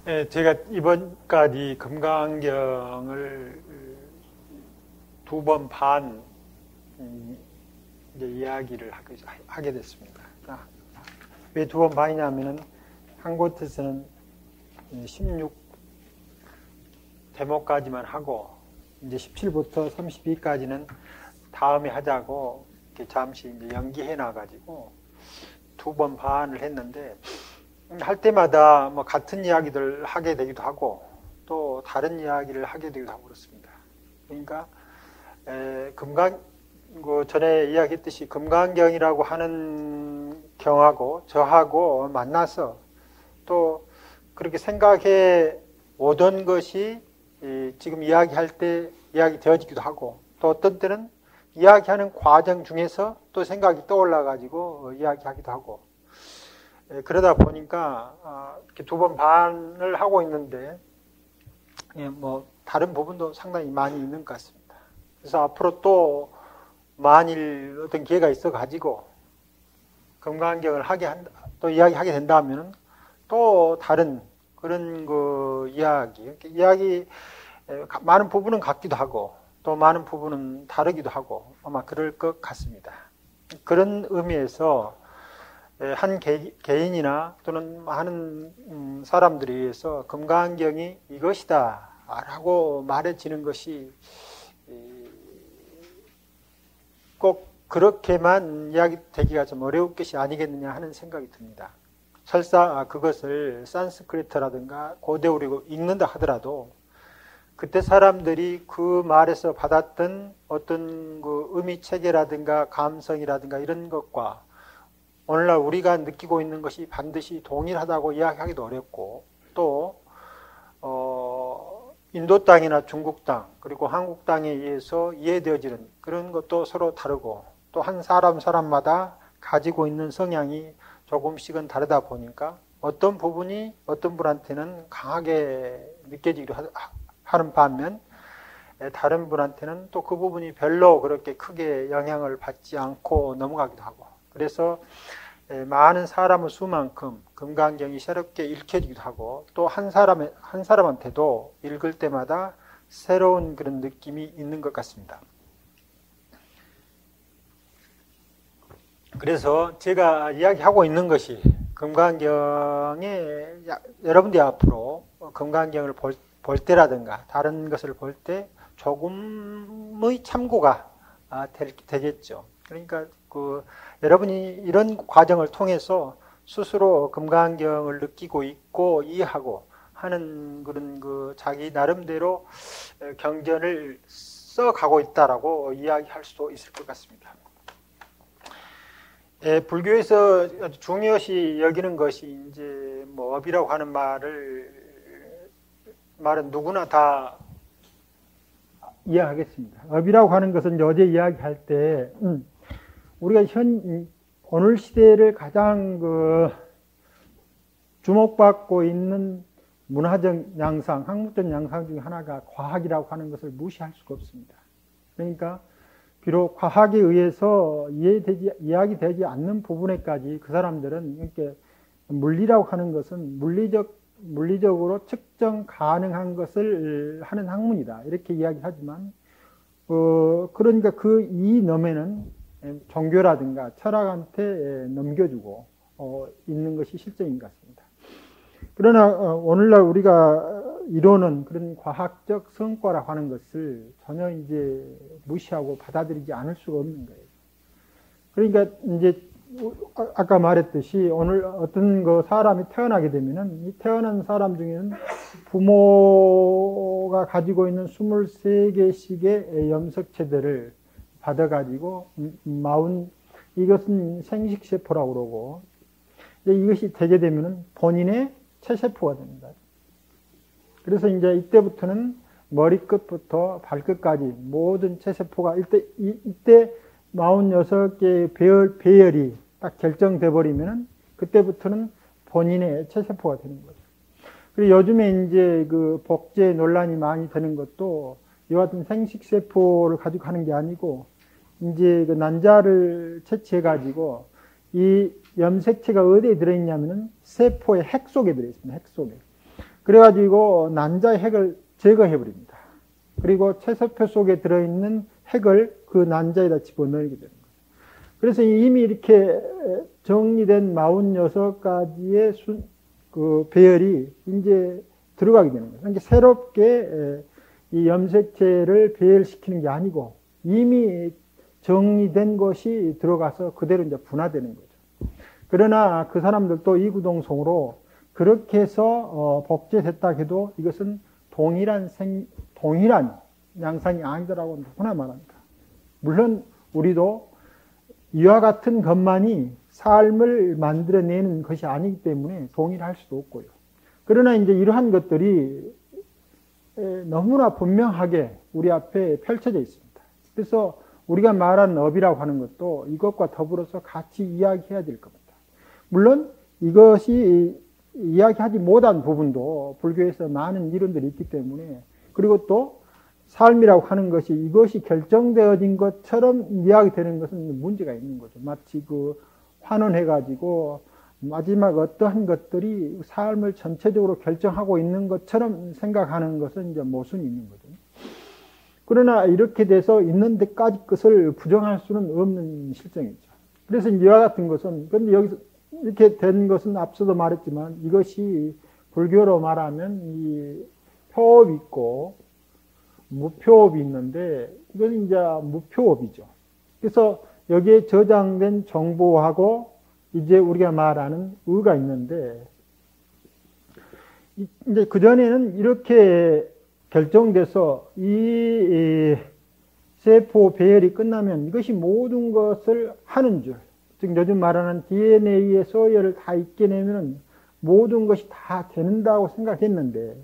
예, 제가 이번까지 금강경을 2번 반 이제 이야기를 하게 됐습니다. 왜 2번 반이냐면은 한 곳에서는 16 대목까지만 하고 이제 17부터 32까지는 다음에 하자고 이렇게 잠시 이제 연기해 놔가지고 2번 반을 했는데, 할 때마다 뭐 같은 이야기들 하게 되기도 하고 또 다른 이야기를 하게 되기도 하고 그렇습니다. 그러니까 전에 이야기했듯이 금강경이라고 하는 경하고 저하고 만나서 또 그렇게 생각해 오던 것이 지금 이야기할 때 이야기 되어지기도 하고, 또 어떤 때는 이야기하는 과정 중에서 또 생각이 떠올라 가지고 이야기하기도 하고, 그러다 보니까 이렇게 2번 반을 하고 있는데 뭐 다른 부분도 상당히 많이 있는 것 같습니다. 그래서 앞으로 또 만일 어떤 기회가 있어 가지고 금강경을 또 이야기하게 된다면은 또 다른 그런 이야기 많은 부분은 같기도 하고 또 많은 부분은 다르기도 하고 아마 그럴 것 같습니다. 그런 의미에서 한 개인이나 또는 많은 사람들에 의해서 금강경이 이것이다 라고 말해지는 것이 꼭 그렇게만 이야기되기가 좀 어려울 것이 아니겠느냐 하는 생각이 듭니다. 설사 그것을 산스크리트라든가 고대어로 읽는다 하더라도 그때 사람들이 그 말에서 받았던 어떤 그 의미 체계라든가 감성이라든가 이런 것과 오늘날 우리가 느끼고 있는 것이 반드시 동일하다고 이야기하기도 어렵고, 또 인도 땅이나 중국 땅 그리고 한국 땅에 의해서 이해되어지는 그런 것도 서로 다르고, 또 한 사람마다 가지고 있는 성향이 조금씩은 다르다 보니까 어떤 부분이 어떤 분한테는 강하게 느껴지기도 하는 반면 다른 분한테는 또 그 부분이 별로 그렇게 크게 영향을 받지 않고 넘어가기도 하고, 그래서 많은 사람의 수만큼 금강경이 새롭게 읽혀지기도 하고 또 한 사람한테도 읽을 때마다 새로운 그런 느낌이 있는 것 같습니다. 그래서 제가 이야기하고 있는 것이 금강경에 여러분들이 앞으로 금강경을 볼 때라든가 다른 것을 볼 때 조금의 참고가 되겠죠. 그러니까 여러분이 이런 과정을 통해서 스스로 금강경을 느끼고 있고 이해하고 하는 그런 자기 나름대로 경전을 써가고 있다라고 이야기할 수도 있을 것 같습니다. 불교에서 아주 중요시 여기는 것이 이제 뭐 업이라고 하는 말은 누구나 다 이해하겠습니다. 업이라고 하는 것은 어제 이야기할 때 우리가 오늘 시대를 가장 주목받고 있는 문화적 양상, 학문적 양상 중에 하나가 과학이라고 하는 것을 무시할 수가 없습니다. 그러니까 비록 과학에 의해서 이야기되지 않는 부분에까지 그 사람들은 이렇게 물리라고 하는 것은 물리적으로 측정 가능한 것을 하는 학문이다 이렇게 이야기하지만 그러니까 그 이너에는 종교라든가 철학한테 넘겨주고 있는 것이 실정인 것 같습니다. 그러나 오늘날 우리가 이루는 그런 과학적 성과라고 하는 것을 전혀 이제 무시하고 받아들이지 않을 수가 없는 거예요. 그러니까 이제 아까 말했듯이 오늘 어떤 사람이 태어나게 되면은 이 태어난 사람 중에는 부모가 가지고 있는 23개씩의 염색체들을 받아가지고 이것은 생식세포라고 그러고, 이것이 되게 되면은 본인의 체세포가 됩니다. 그래서 이제 이때부터는 머리끝부터 발끝까지 모든 체세포가 이때 46개의 배열이 딱 결정돼 버리면은 그때부터는 본인의 체세포가 되는 거죠. 그리고 요즘에 이제 복제 논란이 많이 되는 것도 이와 같은 생식세포를 가지고 하는 게 아니고 이제 난자를 채취해 가지고 이 염색체가 어디에 들어있냐면은 세포의 핵 속에 들어있습니다. 핵 속에. 그래가지고 난자의 핵을 제거해버립니다. 그리고 채소표 속에 들어있는 핵을 그 난자에다 집어넣게 되는 거예요. 그래서 이미 이렇게 정리된 46가지의 그 배열이 이제 들어가게 되는 거예요. 그러니까 새롭게 이 염색체를 배열시키는 게 아니고 이미 정리된 것이 들어가서 그대로 이제 분화되는 거죠. 그러나 그 사람들도 이구동성으로 그렇게 해서 복제됐다 해도 이것은 동일한 양상이 아니더라고 누구나 말합니다. 물론 우리도 이와 같은 것만이 삶을 만들어내는 것이 아니기 때문에 동일할 수도 없고요. 그러나 이제 이러한 것들이 너무나 분명하게 우리 앞에 펼쳐져 있습니다. 그래서 우리가 말하는 업이라고 하는 것도 이것과 더불어서 같이 이야기해야 될 겁니다. 물론 이것이 이야기하지 못한 부분도 불교에서 많은 이론들이 있기 때문에, 그리고 또 삶이라고 하는 것이 이것이 결정되어진 것처럼 이야기되는 것은 문제가 있는 거죠. 마치 그 환원해가지고 마지막 어떠한 것들이 삶을 전체적으로 결정하고 있는 것처럼 생각하는 것은 이제 모순이 있는 거죠. 그러나 이렇게 돼서 있는 데까지 것을 부정할 수는 없는 실정이죠. 그래서 이와 같은 것은, 그런데 여기서 이렇게 된 것은 앞서도 말했지만 이것이 불교로 말하면 이 표업이 있고 무표업이 있는데 이건 이제 무표업이죠. 그래서 여기에 저장된 정보하고 이제 우리가 말하는 의가 있는데, 이제 그전에는 이렇게 결정돼서 이 세포 배열이 끝나면 이것이 모든 것을 하는 줄, 즉 요즘 말하는 DNA의 소열을 다 잊게내면 모든 것이 다 되는다고 생각했는데,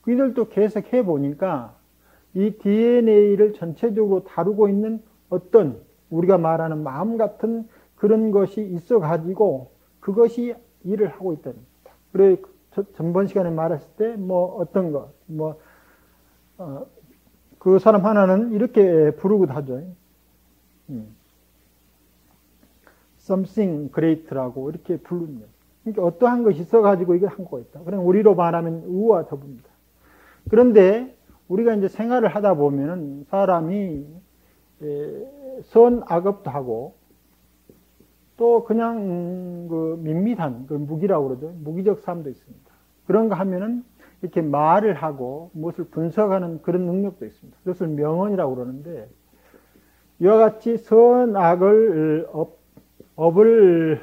그들도 계속 해보니까 이 DNA를 전체적으로 다루고 있는 어떤 우리가 말하는 마음 같은 그런 것이 있어가지고 그것이 일을 하고 있다는 겁니다. 그래, 전번 시간에 말했을 때 뭐 어떤 것, 그 사람 하나는 이렇게 부르기도 하죠. something great라고 이렇게 부릅니다. 그러니까 어떠한 것이 있어가지고 이걸 한 거가 있다. 그럼 우리로 말하면 의와 더불입니다. 그런데 우리가 이제 생활을 하다 보면은 사람이 선악업도 하고 또 그냥 그 밋밋한 그 무기라고 그러죠. 무기적 삶도 있습니다. 그런 거 하면은 이렇게 말을 하고 무엇을 분석하는 그런 능력도 있습니다. 그것을 명언이라고 그러는데, 이와 같이 선악을 업을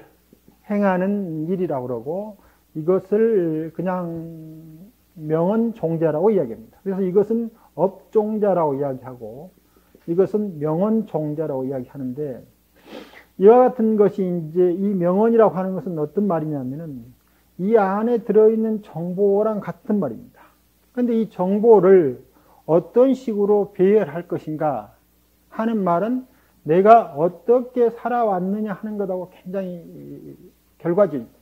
행하는 일이라고 그러고 이것을 그냥 명언종자라고 이야기합니다. 그래서 이것은 업종자라고 이야기하고 이것은 명언종자라고 이야기하는데, 이와 같은 것이 이제 이 명언이라고 하는 것은 어떤 말이냐면은 이 안에 들어있는 정보랑 같은 말입니다. 그런데 이 정보를 어떤 식으로 배열할 것인가 하는 말은 내가 어떻게 살아왔느냐 하는 것하고 굉장히 결과적입니다.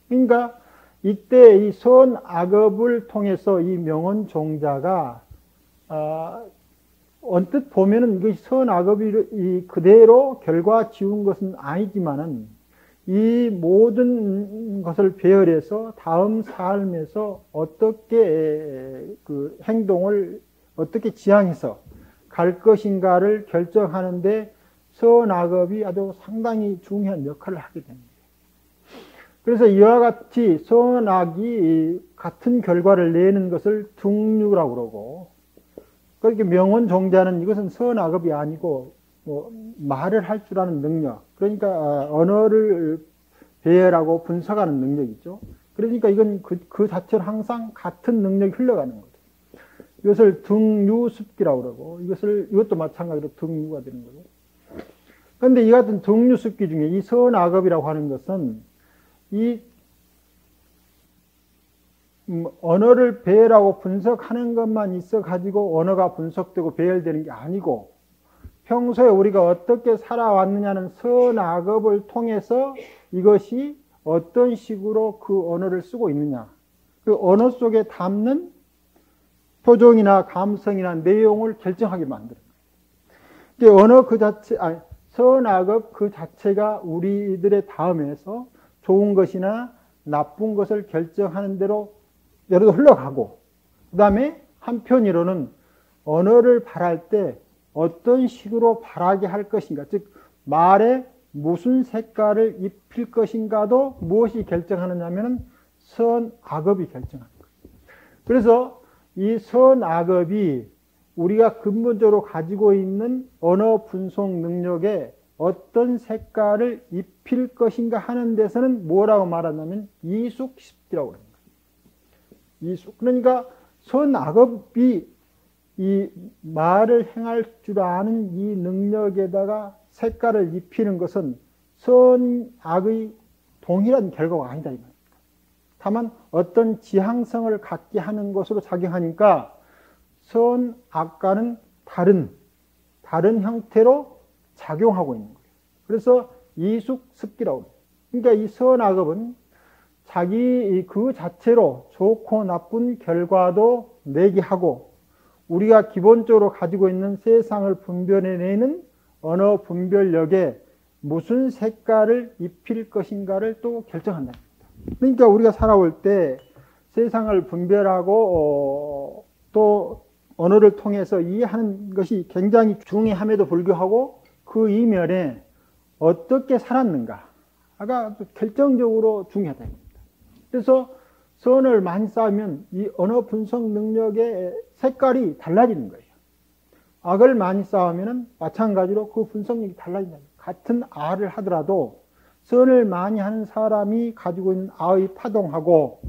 그러니까 이때 이 선악업을 통해서 이 명언종자가 언뜻 보면은 이것이 선악업이 그대로 결과 지운 것은 아니지만은 이 모든 것을 배열해서 다음 삶에서 어떻게 그 행동을 어떻게 지향해서 갈 것인가를 결정하는데 선악업이 아주 상당히 중요한 역할을 하게 됩니다. 그래서 이와 같이 선악이 같은 결과를 내는 것을 둥류라고 그러고, 그렇게 명언종자는 이것은 선악업이 아니고 말을 할 줄 아는 능력, 그러니까 언어를 배열하고 분석하는 능력이죠. 그러니까 이건 그 자체로 항상 같은 능력이 흘러가는 거죠. 이것을 등유습기라고 그러고 이것도 마찬가지로 등유가 되는 거죠. 그런데 이 같은 등유습기 중에 이 선악업이라고 하는 것은 이 언어를 배열하고 분석하는 것만 있어 가지고 언어가 분석되고 배열되는 게 아니고, 평소에 우리가 어떻게 살아왔느냐는 선악업을 통해서 이것이 어떤 식으로 그 언어를 쓰고 있느냐, 그 언어 속에 담는 표정이나 감성이나 내용을 결정하게 만드는 거예요. 언어 그 자체, 선악업 그 자체가 우리들의 다음에서 좋은 것이나 나쁜 것을 결정하는 대로 대로 흘러가고, 그 다음에 한편으로는 언어를 발할 때 어떤 식으로 발하게 할 것인가, 즉 말에 무슨 색깔을 입힐 것인가도 무엇이 결정하느냐면 선악업이 결정하는 거예요. 그래서 이 선악업이 우리가 근본적으로 가지고 있는 언어 분석 능력에 어떤 색깔을 입힐 것인가 하는 데서는 뭐라고 말하냐면 이숙십기라고 합니다. 이숙. 그러니까 선악업이 이 말을 행할 줄 아는 이 능력에다가 색깔을 입히는 것은 선악의 동일한 결과가 아니다. 다만 어떤 지향성을 갖게 하는 것으로 작용하니까 선악과는 다른 형태로 작용하고 있는 거예요. 그래서 이숙습기라고 합니다. 그러니까 이 선악업은 자기 그 자체로 좋고 나쁜 결과도 내게 하고 우리가 기본적으로 가지고 있는 세상을 분별해내는 언어 분별력에 무슨 색깔을 입힐 것인가를 또 결정한다. 그러니까 우리가 살아올 때 세상을 분별하고 또 언어를 통해서 이해하는 것이 굉장히 중요함에도 불구하고 그 이면에 어떻게 살았는가가 결정적으로 중요하다. 그래서 선을 많이 쌓으면 이 언어 분석 능력의 색깔이 달라지는 거예요. 악을 많이 쌓으면 마찬가지로 그 분석력이 달라진다. 같은 아를 하더라도 선을 많이 하는 사람이 가지고 있는 아의 파동하고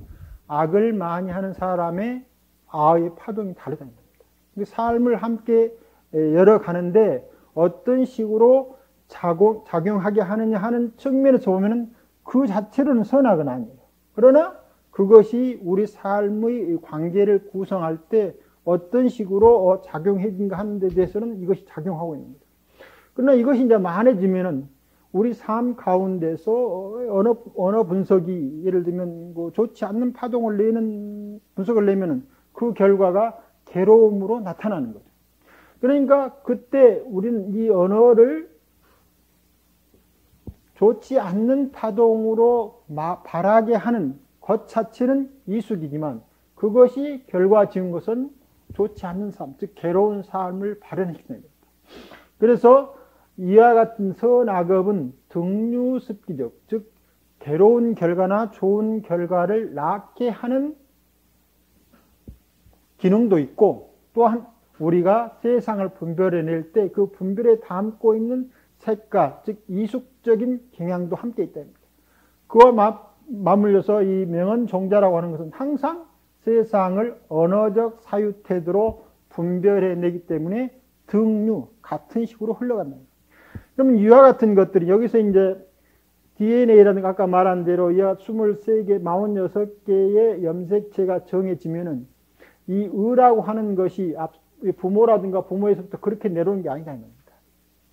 악을 많이 하는 사람의 아의 파동이 다르다는 겁니다. 삶을 함께 열어가는데 어떤 식으로 작용하게 하느냐 하는 측면에서 보면 그 자체로는 선악은 아니에요. 그러나 그것이 우리 삶의 관계를 구성할 때 어떤 식으로 작용해진가 하는 데 대해서는 이것이 작용하고 있는 겁니다. 그러나 이것이 이제 많아지면은 우리 삶 가운데서 언어 분석이 예를 들면 뭐 좋지 않는 파동을 내는 분석을 내면은 그 결과가 괴로움으로 나타나는 거죠. 그러니까 그때 우리는 이 언어를 좋지 않는 파동으로 발하게 하는 것 자체는 이숙이지만 그것이 결과 지은 것은 좋지 않는 삶, 즉 괴로운 삶을 발현시키는 겁니다. 그래서 이와 같은 선악업은 등류습기적, 즉 괴로운 결과나 좋은 결과를 낳게 하는 기능도 있고 또한 우리가 세상을 분별해낼 때 그 분별에 담고 있는 색깔, 즉 이숙적인 경향도 함께 있다. 그와 맞물려서 이 명언종자라고 하는 것은 항상 세상을 언어적 사유태도로 분별해내기 때문에 등류, 같은 식으로 흘러간다. 그러면 이와 같은 것들이 여기서 이제 DNA라든가 아까 말한 대로 이 23개, 46개의 염색체가 정해지면은 이 의라고 하는 것이 부모라든가 부모에서부터 그렇게 내려오는 게 아니다.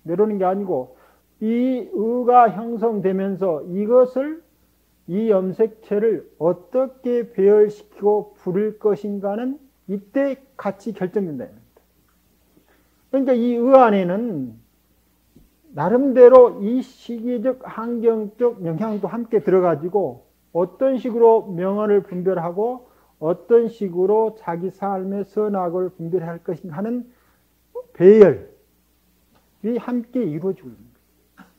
내려오는 게 아니고 이 의가 형성되면서 이것을 이 염색체를 어떻게 배열시키고 부릴 것인가는 이때 같이 결정된다. 그러니까 이 의 안에는 나름대로 이 시기적 환경적 영향도 함께 들어가지고 어떤 식으로 명언을 분별하고 어떤 식으로 자기 삶의 선악을 분별할 것인가 하는 배열이 함께 이루어지고 있는 거예요.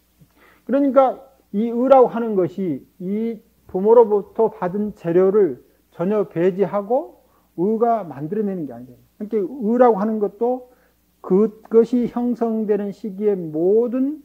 그러니까 이 의라고 하는 것이 이 부모로부터 받은 재료를 전혀 배제하고 의가 만들어내는 게 아니에요. 그러니까 의라고 하는 것도 그것이 형성되는 시기의 모든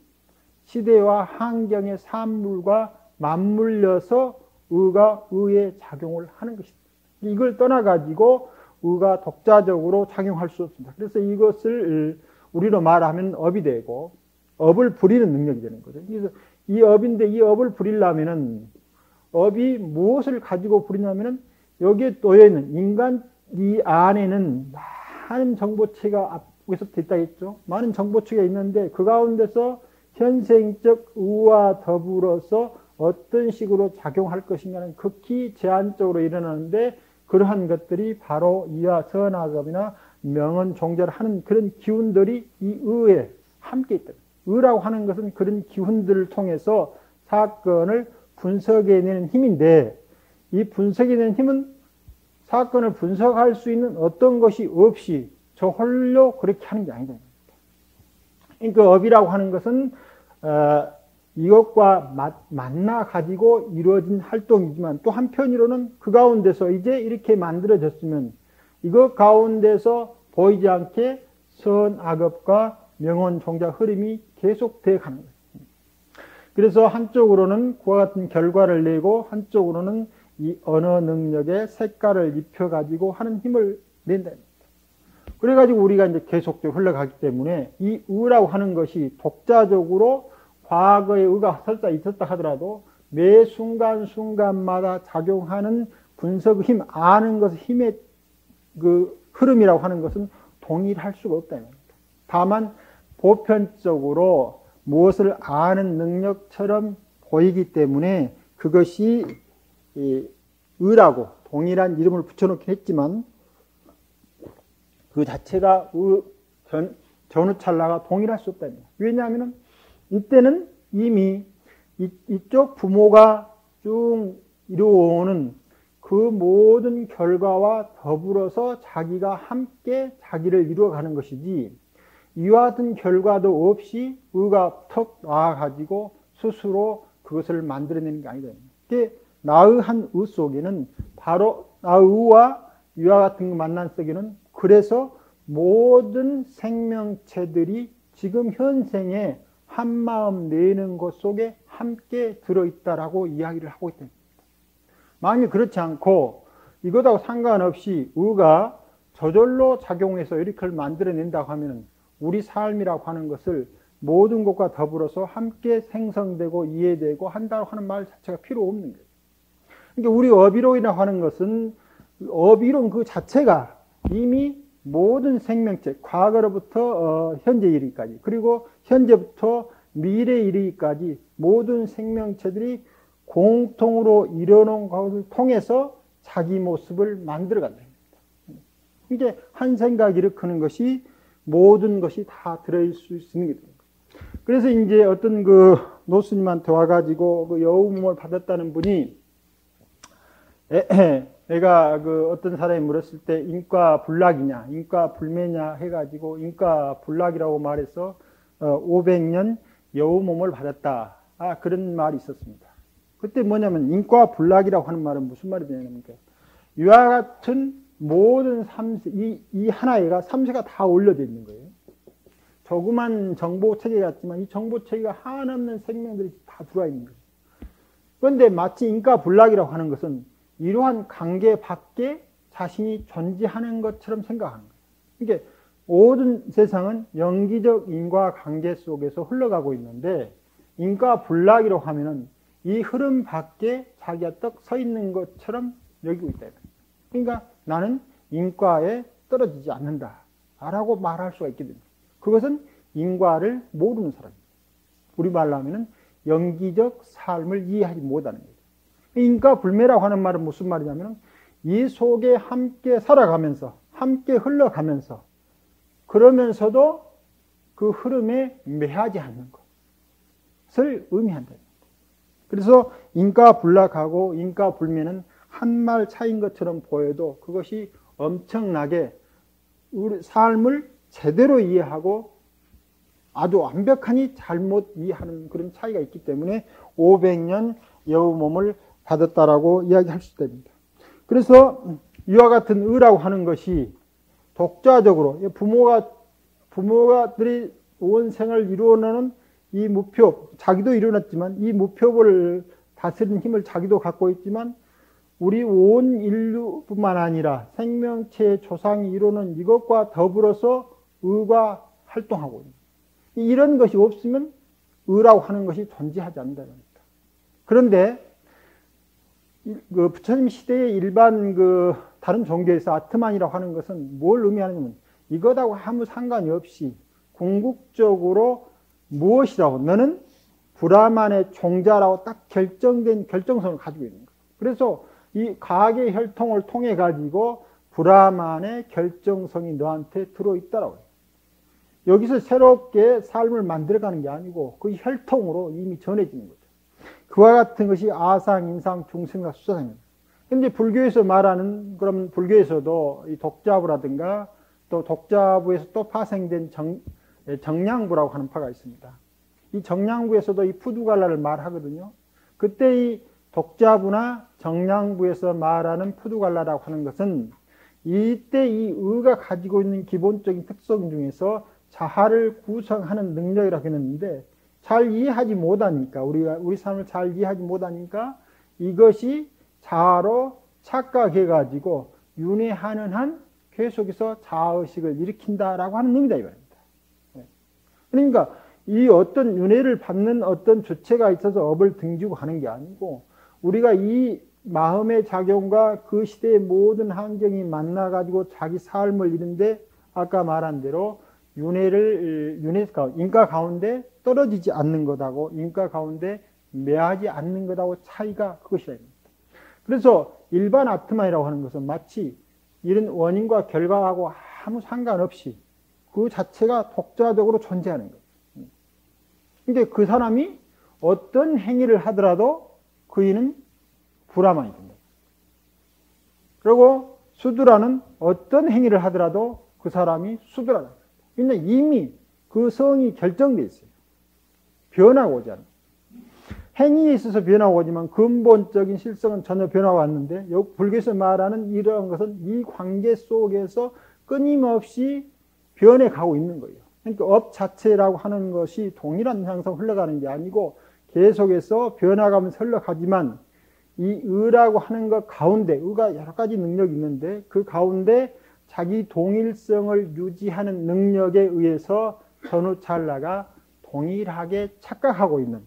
시대와 환경의 산물과 맞물려서 의가 의의 작용을 하는 것입니다. 이걸 떠나가지고 의가 독자적으로 작용할 수 없습니다. 그래서 이것을 우리로 말하면 업이 되고 업을 부리는 능력이 되는 거죠. 그래서 이 업인데 이 업을 부리려면은 업이 무엇을 가지고 부리냐면은 여기에 놓여있는 인간 이 안에는 많은 정보체가 앞에서 있다겠죠. 많은 정보체가 있는데 그 가운데서 현생적 의와 더불어서 어떤 식으로 작용할 것인가는 극히 제한적으로 일어나는데 그러한 것들이 바로 이와 선악업이나 명언 종자를 하는 그런 기운들이 이 의에 함께 있다. 의라고 하는 것은 그런 기운들을 통해서 사건을 분석해내는 힘인데 이 분석해내는 힘은 사건을 분석할 수 있는 어떤 것이 없이 저 홀로 그렇게 하는 게 아니다. 그러니까 업이라고 하는 것은 이것과 만나 가지고 이루어진 활동이지만 또 한편으로는 그 가운데서 이제 이렇게 만들어졌으면 이것 가운데서 보이지 않게 선악업과 명언 종자 흐름이 계속되어 가는 거예요. 그래서 한쪽으로는 그와 같은 결과를 내고 한쪽으로는 이 언어 능력에 색깔을 입혀가지고 하는 힘을 낸다. 그래가지고 우리가 이제 계속적으로 흘러가기 때문에 이 의라고 하는 것이 독자적으로 과거의 의가 설사 있었다 하더라도 매 순간순간마다 작용하는 분석의 힘, 아는 것의 힘의 그 흐름이라고 하는 것은 동일할 수가 없다는 겁니다. 다만 보편적으로 무엇을 아는 능력처럼 보이기 때문에 그것이 의라고 동일한 이름을 붙여놓긴 했지만 그 자체가 전후찰나가 동일할 수 없다는 거예요. 왜냐하면 이때는 이미 이쪽 부모가 쭉 이루어오는 그 모든 결과와 더불어서 자기가 함께 자기를 이루어가는 것이지 이와 같은 결과도 없이 의가 턱 나와가지고 스스로 그것을 만들어내는 게 아니다. 나의 한 의 속에는 바로 나의 의와 이와 같은 만난 속에는 그래서 모든 생명체들이 지금 현생에 한마음 내는 것 속에 함께 들어있다라고 이야기를 하고 있다. 만약 그렇지 않고 이것하고 상관없이 의가 저절로 작용해서 이렇게 만들어낸다고 하면 우리 삶이라고 하는 것을 모든 것과 더불어서 함께 생성되고 이해되고 한다고 하는 말 자체가 필요 없는 거예요. 그러니까 우리 업이론이라고 하는 것은 업이론 그 자체가 이미 모든 생명체, 과거로부터 현재 이르기까지 그리고 현재부터 미래 이르기까지 모든 생명체들이 공통으로 이뤄놓은 것을 통해서 자기 모습을 만들어간다. 이게 한 생각 일으키는 것이 모든 것이 다 들어있을 수 있는 게 됩니다. 그래서 이제 어떤 그 노스님한테 와가지고 그 여우몸을 받았다는 분이 내가 그 어떤 사람이 물었을 때 인과 불락이냐, 인과 불매냐 해가지고 인과 불락이라고 말해서 500년 여우몸을 받았다. 그런 말이 있었습니다. 그때 뭐냐면 인과 불락이라고 하는 말은 무슨 말이 되냐면 이와 같은 모든 이 하나가 3세가 다 올려져 있는 거예요. 조그만 정보체계 같지만 이 정보체계가 한없는 생명들이 다 들어와 있는 거예요. 그런데 마치 인과 불락이라고 하는 것은 이러한 관계 밖에 자신이 존재하는 것처럼 생각하는 거예요. 그러니까 모든 세상은 영기적 인과관계 속에서 흘러가고 있는데 인과불락이라고 하면은 이 흐름 밖에 자기가 딱 서 있는 것처럼 여기고 있다. 그러니까 나는 인과에 떨어지지 않는다 라고 말할 수가 있게 됩니다. 그것은 인과를 모르는 사람입니다. 우리말로 하면은 영기적 삶을 이해하지 못하는 거예요. 인과불매라고 하는 말은 무슨 말이냐면 이 속에 함께 살아가면서 함께 흘러가면서 그러면서도 그 흐름에 매하지 않는 것을 의미한다. 그래서 인과불락하고 인과불매는 한 말 차이인 것처럼 보여도 그것이 엄청나게 우리 삶을 제대로 이해하고 아주 완벽하니 잘못 이해하는 그런 차이가 있기 때문에 500년 여우 몸을 받았다라고 이야기할 수 있습니다. 그래서 이와 같은 의라고 하는 것이 독자적으로 부모가들이 온 생을 이루어내는 이 무표, 자기도 이루어냈지만 이 무표를 다스리는 힘을 자기도 갖고 있지만 우리 온 인류뿐만 아니라 생명체의 조상이 이루는 이것과 더불어서 의가 활동하고 있는 이런 것이 없으면 의라고 하는 것이 존재하지 않는다는 겁니다. 그런데 그 부처님 시대의 일반 그 다른 종교에서 아트만이라고 하는 것은 뭘 의미하냐면 이것하고 아무 상관이 없이 궁극적으로 무엇이라고 너는 브라만의 종자라고 딱 결정된 결정성을 가지고 있는 거예요. 그래서 이 과학의 혈통을 통해 가지고 브라만의 결정성이 너한테 들어있다라고 해요. 여기서 새롭게 삶을 만들어가는 게 아니고 그 혈통으로 이미 전해지는 거죠. 그와 같은 것이 아상, 인상, 중생과 수사상입니다. 근데 불교에서 말하는, 그럼 불교에서도 이 독자부라든가 또 독자부에서 또 파생된 정량부라고 하는 파가 있습니다. 이 정량부에서도 이 푸두갈라를 말하거든요. 그때 이 독자부나 정량부에서 말하는 푸두갈라라고 하는 것은 이때 이 의가 가지고 있는 기본적인 특성 중에서 자아를 구성하는 능력이라고 했는데 잘 이해하지 못하니까 우리 삶을 잘 이해하지 못하니까 이것이 자아로 착각해가지고 윤회하는 한 계속해서 자아의식을 일으킨다라고 하는 의미다 이 말입니다. 그러니까 이 어떤 윤회를 받는 어떤 주체가 있어서 업을 등지고 하는 게 아니고 우리가 이 마음의 작용과 그 시대의 모든 환경이 만나가지고 자기 삶을 이루는데 아까 말한 대로 윤회가 인과 가운데 떨어지지 않는 것하고 인과 가운데 매하지 않는 것하고 차이가 그것이라 합니다. 그래서 일반 아트마이라고 하는 것은 마치 이런 원인과 결과하고 아무 상관없이 그 자체가 독자적으로 존재하는 거예요. 그러니까 그 사람이 어떤 행위를 하더라도 그이는 불화만이 된다. 그리고 수두라는 어떤 행위를 하더라도 그 사람이 수두라다. 근데 이미 그 성이 결정되어 있어요. 변화가 오지 않아요. 행위에 있어서 변화가 오지만 근본적인 실성은 전혀 변화가 왔는데 불교에서 말하는 이러한 것은 이 관계 속에서 끊임없이 변해가고 있는 거예요. 그러니까 업 자체라고 하는 것이 동일한 향상 흘러가는 게 아니고 계속해서 변화가면서 흘러가지만 이 의라고 하는 것 가운데 의가 여러 가지 능력이 있는데 그 가운데 자기 동일성을 유지하는 능력에 의해서 전우찰나가 동일하게 착각하고 있는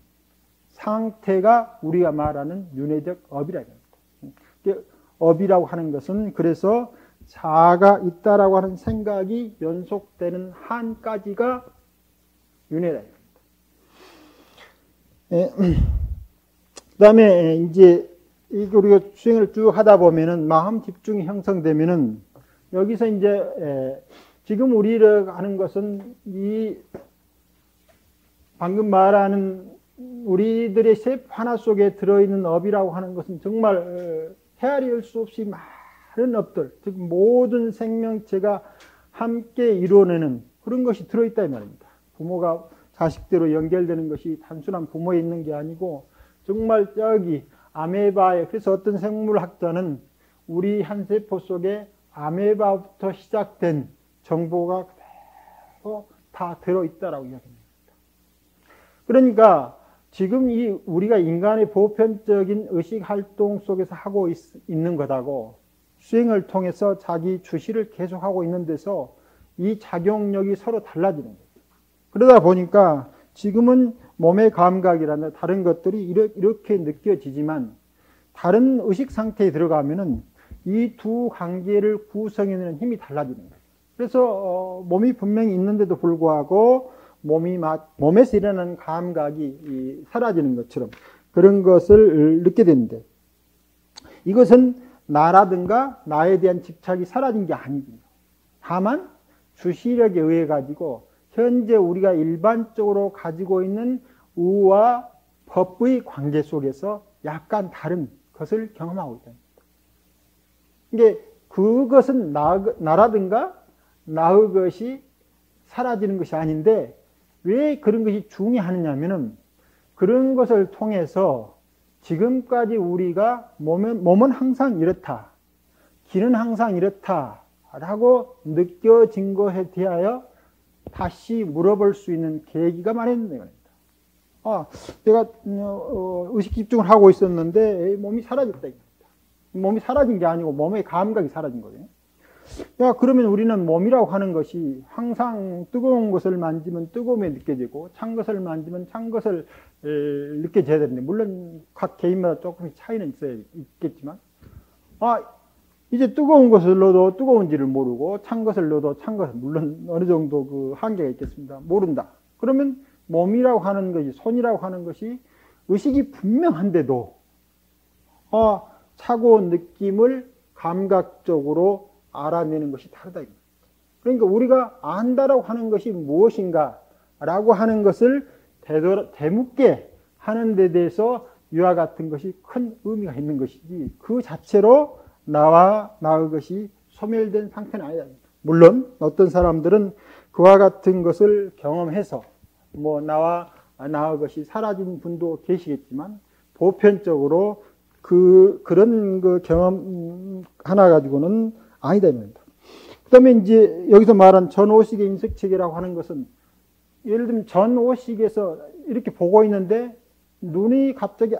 상태가 우리가 말하는 윤회적 업이라고 합니다. 업이라고 하는 것은 그래서 자아가 있다라고 하는 생각이 연속되는 한까지가 윤회라고 합니다. 그 다음에 이제 우리가 수행을 쭉 하다 보면은 마음 집중이 형성되면은 여기서 이제 지금 우리가 하는 것은 이 방금 말하는 우리들의 셋 하나 속에 들어있는 업이라고 하는 것은 정말 헤아릴 수 없이 많은 업들, 즉 모든 생명체가 함께 이루어내는 그런 것이 들어있다 이 말입니다. 부모가 자식대로 연결되는 것이 단순한 부모에 있는 게 아니고 정말 저기 아메바에, 그래서 어떤 생물학자는 우리 한 세포 속에 아메바부터 시작된 정보가 그대로 다 들어있다라고 이야기합니다. 그러니까 지금 우리가 인간의 보편적인 의식 활동 속에서 하고 있는 것하고 수행을 통해서 자기 주시를 계속하고 있는 데서 이 작용력이 서로 달라지는 거예요. 그러다 보니까 지금은 몸의 감각이라는 다른 것들이 이렇게 느껴지지만 다른 의식 상태에 들어가면은 이 두 관계를 구성해내는 힘이 달라지는 거예요. 그래서 몸이 분명히 있는데도 불구하고 몸에서 일어나는 감각이 사라지는 것처럼 그런 것을 느끼게 되는데 이것은 나라든가 나에 대한 집착이 사라진 게 아니거든요. 다만 주시력에 의해 가지고 현재 우리가 일반적으로 가지고 있는 우와 법의 관계 속에서 약간 다른 것을 경험하고 있다. 이게 그것은 나라든가 나의 것이 사라지는 것이 아닌데 왜 그런 것이 중요하느냐면은 그런 것을 통해서 지금까지 우리가 몸은 항상 이렇다, 기는 항상 이렇다라고 느껴진 것에 대하여 다시 물어볼 수 있는 계기가 마련된 겁니다. 내가 의식 집중을 하고 있었는데 몸이 사라졌다. 몸이 사라진 게 아니고 몸의 감각이 사라진 거예요. 그러면 우리는 몸이라고 하는 것이 항상 뜨거운 것을 만지면 뜨거움이 느껴지고 찬 것을 만지면 찬 것을 느껴져야 되는데 물론 각 개인마다 조금씩 차이는 있겠지만 이제 뜨거운 것을 넣어도 뜨거운지를 모르고 찬 것을 넣어도 찬 것을 물론 어느 정도 그 한계가 있겠습니다. 모른다. 그러면 몸이라고 하는 것이 손이라고 하는 것이 의식이 분명한데도 차고 느낌을 감각적으로 알아내는 것이 다르다. 그러니까 우리가 안다라고 하는 것이 무엇인가 라고 하는 것을 되묻게 하는 데 대해서 이와 같은 것이 큰 의미가 있는 것이지 그 자체로 나와 나의 것이 소멸된 상태는 아니다. 물론 어떤 사람들은 그와 같은 것을 경험해서 뭐 나와 나의 것이 사라진 분도 계시겠지만 보편적으로 그런 그 경험 하나 가지고는 아니다 입니다. 그다음에 이제 여기서 말한 전오식의 인식체계라고 하는 것은 예를 들면 전오식에서 이렇게 보고 있는데 눈이 갑자기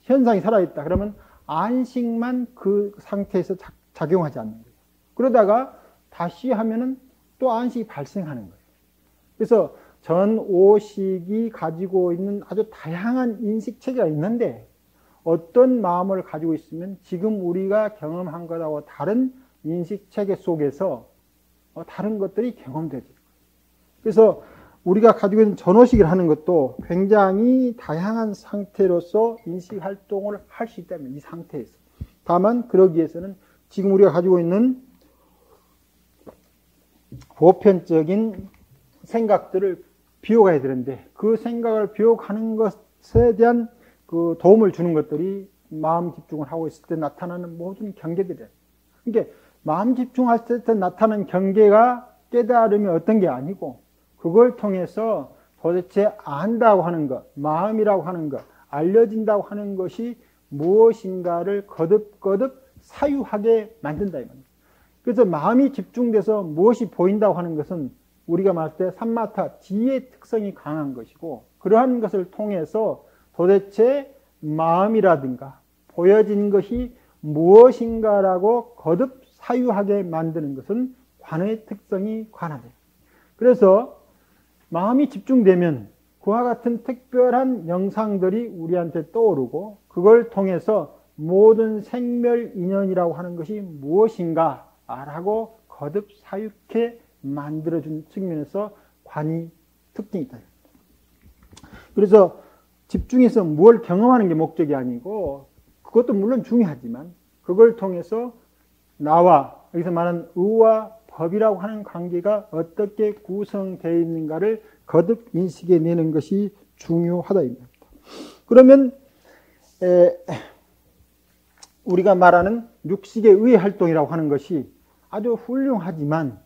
현상이 살아있다. 그러면 안식만 그 상태에서 작용하지 않는 거예요. 그러다가 다시 하면은 또 안식이 발생하는 거예요. 그래서 전오식이 가지고 있는 아주 다양한 인식체계가 있는데 어떤 마음을 가지고 있으면 지금 우리가 경험한 것하고 다른 인식체계 속에서 다른 것들이 경험되죠. 그래서 우리가 가지고 있는 전오식을 하는 것도 굉장히 다양한 상태로서 인식활동을 할 수 있다면 이 상태에서. 다만 그러기 위해서는 지금 우리가 가지고 있는 보편적인 생각들을 비워가야 되는데 그 생각을 비워가는 것에 대한 그 도움을 주는 것들이 마음 집중을 하고 있을 때 나타나는 모든 경계들이에요. 그러니까 마음 집중할 때 나타나는 경계가 깨달음이 어떤 게 아니고 그걸 통해서 도대체 안다고 하는 것, 마음이라고 하는 것, 알려진다고 하는 것이 무엇인가를 거듭거듭 사유하게 만든다. 그래서 마음이 집중돼서 무엇이 보인다고 하는 것은 우리가 말할 때 삼마타, 지혜의 특성이 강한 것이고 그러한 것을 통해서 도대체 마음이라든가 보여진 것이 무엇인가라고 거듭 사유하게 만드는 것은 관의 특성이 관하다. 그래서 마음이 집중되면 그와 같은 특별한 영상들이 우리한테 떠오르고 그걸 통해서 모든 생멸 인연이라고 하는 것이 무엇인가라고 거듭 사유케 만들어준 측면에서 관이 특징이 있다. 그래서 집중해서 뭘 경험하는 게 목적이 아니고 그것도 물론 중요하지만 그걸 통해서 나와 여기서 말하는 의와 법이라고 하는 관계가 어떻게 구성되어 있는가를 거듭 인식해내는 것이 중요하다입니다. 그러면 우리가 말하는 육식의 의 활동이라고 하는 것이 아주 훌륭하지만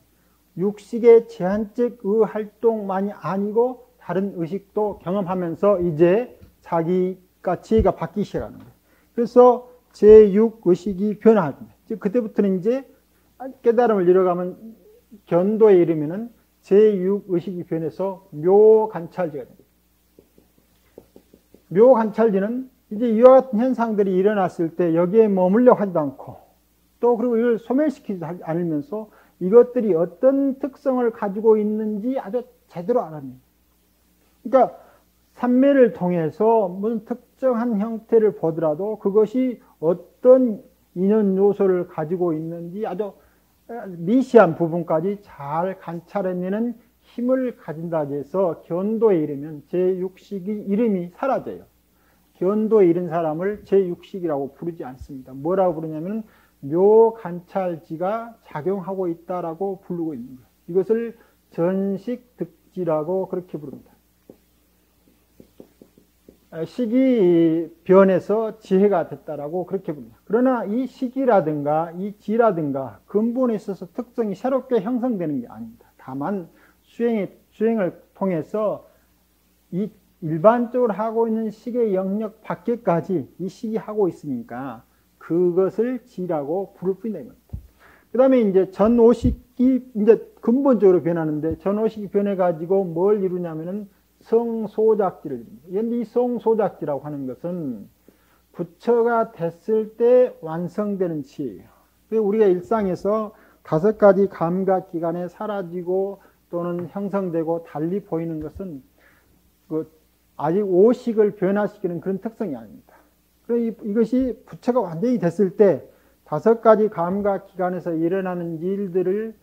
육식의 제한적 의 활동만이 아니고 다른 의식도 경험하면서 이제 자기가 지혜가 바뀌기 시작하는 거예요. 그래서 제6의식이 변화합니다. 즉 그때부터는 이제 깨달음을 이뤄가면 견도에 이르면은 제6의식이 변해서 묘관찰지가 됩니다. 묘관찰지는 이제 이와 같은 현상들이 일어났을 때 여기에 머물려 하지도 않고 또 그리고 이걸 소멸시키지 않으면서 이것들이 어떤 특성을 가지고 있는지 아주 제대로 알아냅니다. 그러니까 삼매를 통해서 무슨 특정한 형태를 보더라도 그것이 어떤 인연 요소를 가지고 있는지 아주 미시한 부분까지 잘 관찰해내는 힘을 가진다 해서 견도에 이르면 제6식이 이름이 사라져요. 견도에 이른 사람을 제6식이라고 부르지 않습니다. 뭐라고 부르냐면 묘관찰지가 작용하고 있다라고 부르고 있는 거예요. 이것을 전식득지라고 그렇게 부릅니다. 식이 변해서 지혜가 됐다라고 그렇게 부릅니다. 그러나 이 식이라든가 이 지라든가 근본에 있어서 특성이 새롭게 형성되는 게 아닙니다. 다만 수행을 통해서 이 일반적으로 하고 있는 식의 영역 밖에까지 이 식이 하고 있으니까 그것을 지라고 부를 뿐이다. 그 다음에 이제 전오식이 이제 근본적으로 변하는데 전오식이 변해가지고 뭘 이루냐면은 성소작지를 이룹니다. 그런데 이 성소작지라고 하는 것은 부처가 됐을 때 완성되는 지혜예요. 우리가 일상에서 5가지 감각기관에 사라지고 또는 형성되고 달리 보이는 것은 아직 오식을 변화시키는 그런 특성이 아닙니다. 이것이 부처가 완전히 됐을 때 5가지 감각기관에서 일어나는 일들을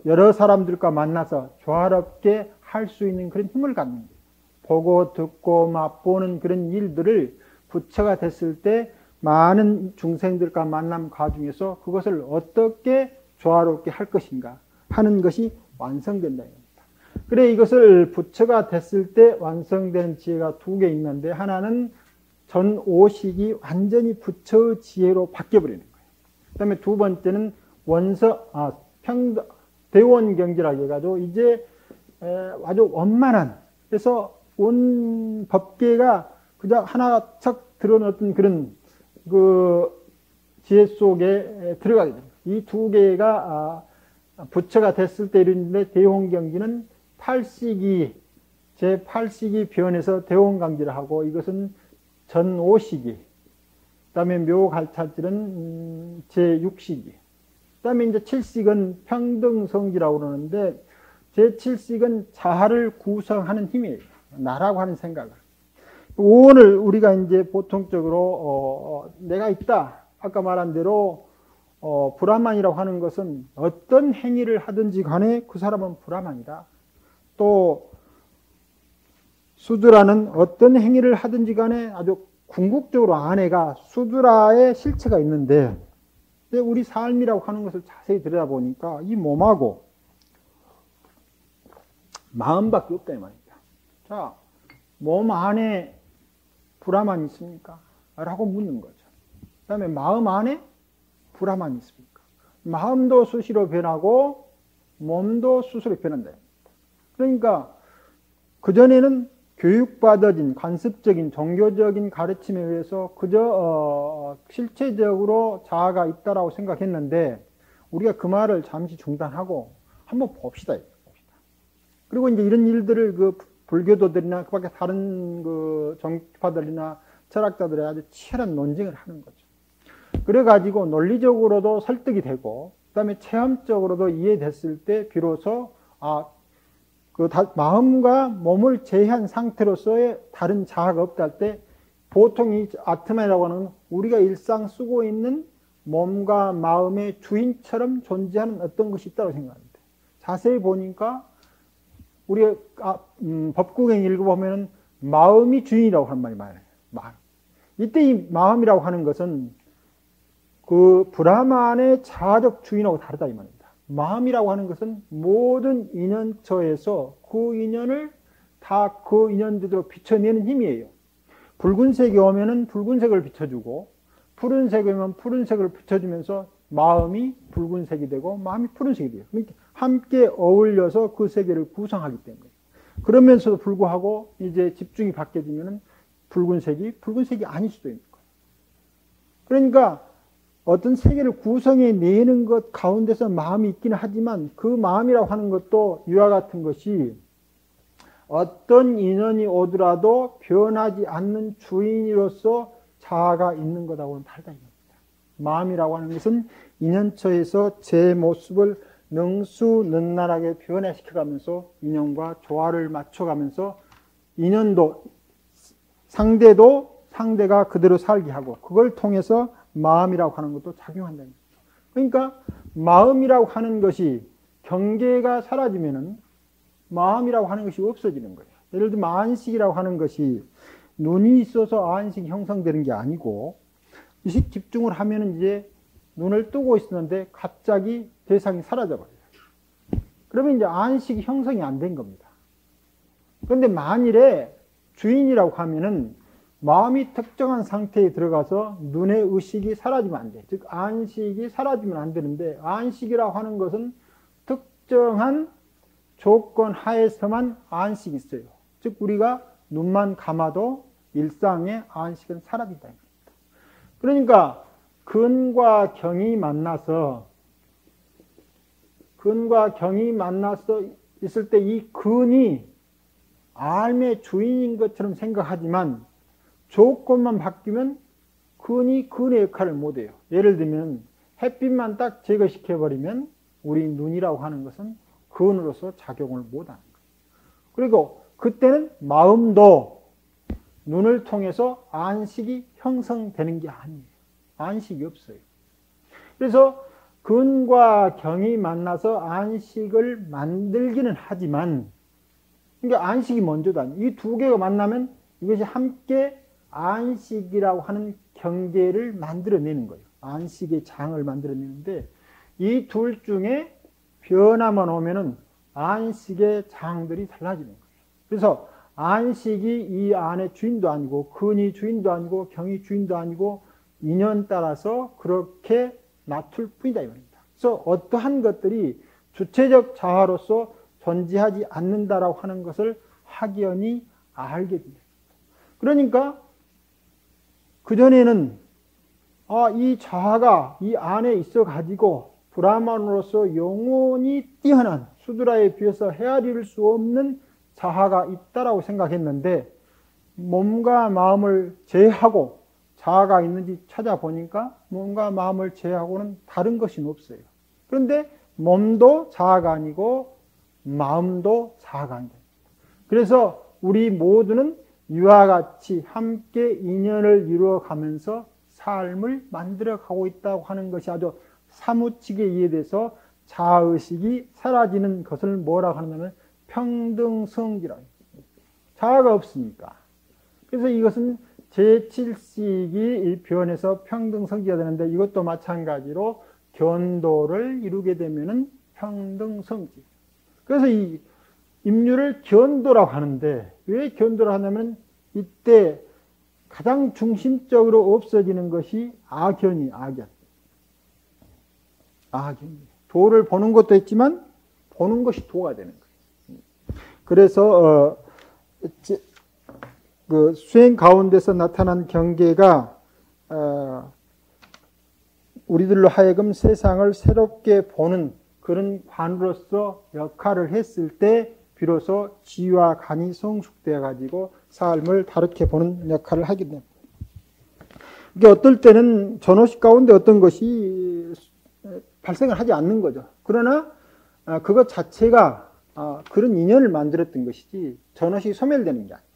여러 사람들과 만나서 조화롭게 할 수 있는 그런 힘을 갖는 거예요. 보고 듣고 맛보는 그런 일들을 부처가 됐을 때 많은 중생들과 만남 과정에서 그것을 어떻게 조화롭게 할 것인가 하는 것이 완성된다. 그래 이것을 부처가 됐을 때 완성되는 지혜가 2개 있는데 하나는 전오식이 완전히 부처의 지혜로 바뀌어버리는 거예요. 그 다음에 두 번째는 대원경지라고 해가지고 이제 아주 원만한, 그래서 온 법계가 그냥 하나가 척 드러났던 그런 그 지혜 속에 들어가게 됩니다. 이 두 개가 부처가 됐을 때 이르는데, 대원경지는 8시기, 제8시기 변에서 대원강지를 하고, 이것은 전5시기, 그 다음에 묘갈찰질은 제6시기, 그 다음에 이제 7식은 평등성지라고 그러는데, 제7식은 자아를 구성하는 힘이에요. 나라고 하는 생각을. 오늘 우리가 이제 보통적으로 내가 있다, 아까 말한 대로 브라만이라고 하는 것은 어떤 행위를 하든지 간에 그 사람은 브라만이다. 또 수드라는 어떤 행위를 하든지 간에 아주 궁극적으로 안에가 수드라의 실체가 있는데, 우리 삶이라고 하는 것을 자세히 들여다보니까 이 몸하고 마음밖에 없다 이 말입니다. 자, 몸 안에 브라만이 있습니까? 라고 묻는 거죠. 그 다음에 마음 안에 브라만이 있습니까? 마음도 수시로 변하고 몸도 수시로 변한다. 그러니까 그전에는 교육받아진 관습적인 종교적인 가르침에 의해서 그저 실체적으로 자아가 있다라고 생각했는데, 우리가 그 말을 잠시 중단하고 한번 봅시다. 그리고 이제 이런 일들을 그 불교도들이나 그 밖에 다른 그 종파들이나 철학자들이 아주 치열한 논쟁을 하는 거죠. 그래가지고 논리적으로도 설득이 되고, 그 다음에 체험적으로도 이해됐을 때 비로소 마음과 몸을 제한 상태로서의 다른 자아가 없다 할 때, 보통 이 아트마라고 하는 우리가 일상 쓰고 있는 몸과 마음의 주인처럼 존재하는 어떤 것이 있다고 생각합니다. 자세히 보니까 우리가 법국행 읽어보면 마음이 주인이라고 하는 말이 많아요. 이때 이 마음이라고 하는 것은 그 브라만의 자아적 주인하고 다르다 이 말입니다. 마음이라고 하는 것은 모든 인연처에서 그 인연을 다 그 인연대로 비춰내는 힘이에요. 붉은색이 오면은 붉은색을 비춰주고, 푸른색이 오면 푸른색을 비춰주면서 마음이 붉은색이 되고 마음이 푸른색이 돼요. 그러니까 함께 어울려서 그 세계를 구성하기 때문에. 그러면서도 불구하고 이제 집중이 바뀌어지면은 붉은색이 아닐 수도 있는 거예요. 그러니까 어떤 세계를 구성해 내는 것 가운데서 마음이 있기는 하지만, 그 마음이라고 하는 것도 이와 같은 것이 어떤 인연이 오더라도 변하지 않는 주인으로서 자아가 있는 것하고는 다르다. 마음이라고 하는 것은 인연처에서 제 모습을 능수능란하게 변화시켜가면서 인연과 조화를 맞춰가면서 인연도 상대가 그대로 살게 하고, 그걸 통해서 마음이라고 하는 것도 작용한다는 거죠. 그러니까 마음이라고 하는 것이 경계가 사라지면은 마음이라고 하는 것이 없어지는 거예요. 예를 들면 안식이라고 하는 것이 눈이 있어서 안식이 형성되는 게 아니고, 의식 집중을 하면은 이제 눈을 뜨고 있었는데 갑자기 대상이 사라져버려요. 그러면 이제 안식이 형성이 안 된 겁니다. 그런데 만일에 주인이라고 하면은 마음이 특정한 상태에 들어가서 눈의 의식이 사라지면 안 돼. 즉 안식이 사라지면 안 되는데, 안식이라고 하는 것은 특정한 조건 하에서만 안식이 있어요. 즉 우리가 눈만 감아도 일상의 안식은 사라진다. 그러니까 근과 경이 만나서 있을 때 이 근이 알의 주인인 것처럼 생각하지만, 조건만 바뀌면 근이 근의 역할을 못해요. 예를 들면 햇빛만 딱 제거시켜버리면 우리 눈이라고 하는 것은 근으로서 작용을 못하는 거예요. 그리고 그때는 마음도 눈을 통해서 안식이 형성되는 게 아니에요. 안식이 없어요. 그래서 근과 경이 만나서 안식을 만들기는 하지만, 그러니까 안식이 먼저도 아니에요. 이 두 개가 만나면 이것이 함께 안식이라고 하는 경계를 만들어내는 거예요. 안식의 장을 만들어내는데, 이 둘 중에 변화만 오면은 안식의 장들이 달라지는 거예요. 그래서 안식이 이 안의 주인도 아니고 근이 주인도 아니고 경이 주인도 아니고 인연 따라서 그렇게 놔둘 뿐이다 이 말입니다. 그래서 어떠한 것들이 주체적 자아로서 존재하지 않는다라고 하는 것을 확연히 알게 됩니다. 그러니까 그전에는 이 자아가 이 안에 있어 가지고 브라만으로서 영원히 뛰어난 수드라에 비해서 헤아릴 수 없는 자아가 있다라고 생각했는데 몸과 마음을 제하고 자아가 있는지 찾아보니까 몸과 마음을 제하고는 다른 것이 없어요. 그런데 몸도 자아가 아니고 마음도 자아가 아니다. 그래서 우리 모두는 이와 같이 함께 인연을 이루어가면서 삶을 만들어가고 있다고 하는 것이 아주 사무치게 이해돼서 자아의식이 사라지는 것을 뭐라고 하냐면 평등성지라고. 자아가 없으니까. 그래서 이것은 제7식이 변해서 평등성지가 되는데 이것도 마찬가지로 견도를 이루게 되면은 평등성지. 그래서 이 임류를 견도라고 하는데 왜 견도라고 하냐면 이때 가장 중심적으로 없어지는 것이 악견이 악견. 도를 보는 것도 있지만 보는 것이 도가 되는 거예요. 그래서 그 수행 가운데서 나타난 경계가 우리들로 하여금 세상을 새롭게 보는 그런 관으로서 역할을 했을 때 비로소 지와 간이 성숙되어 가지고 삶을 다르게 보는 역할을 하게 됩니다. 이게 어떨 때는 전호식 가운데 어떤 것이 발생을 하지 않는 거죠. 그러나 그것 자체가 그런 인연을 만들었던 것이지 전호식이 소멸되는 게 아니에요.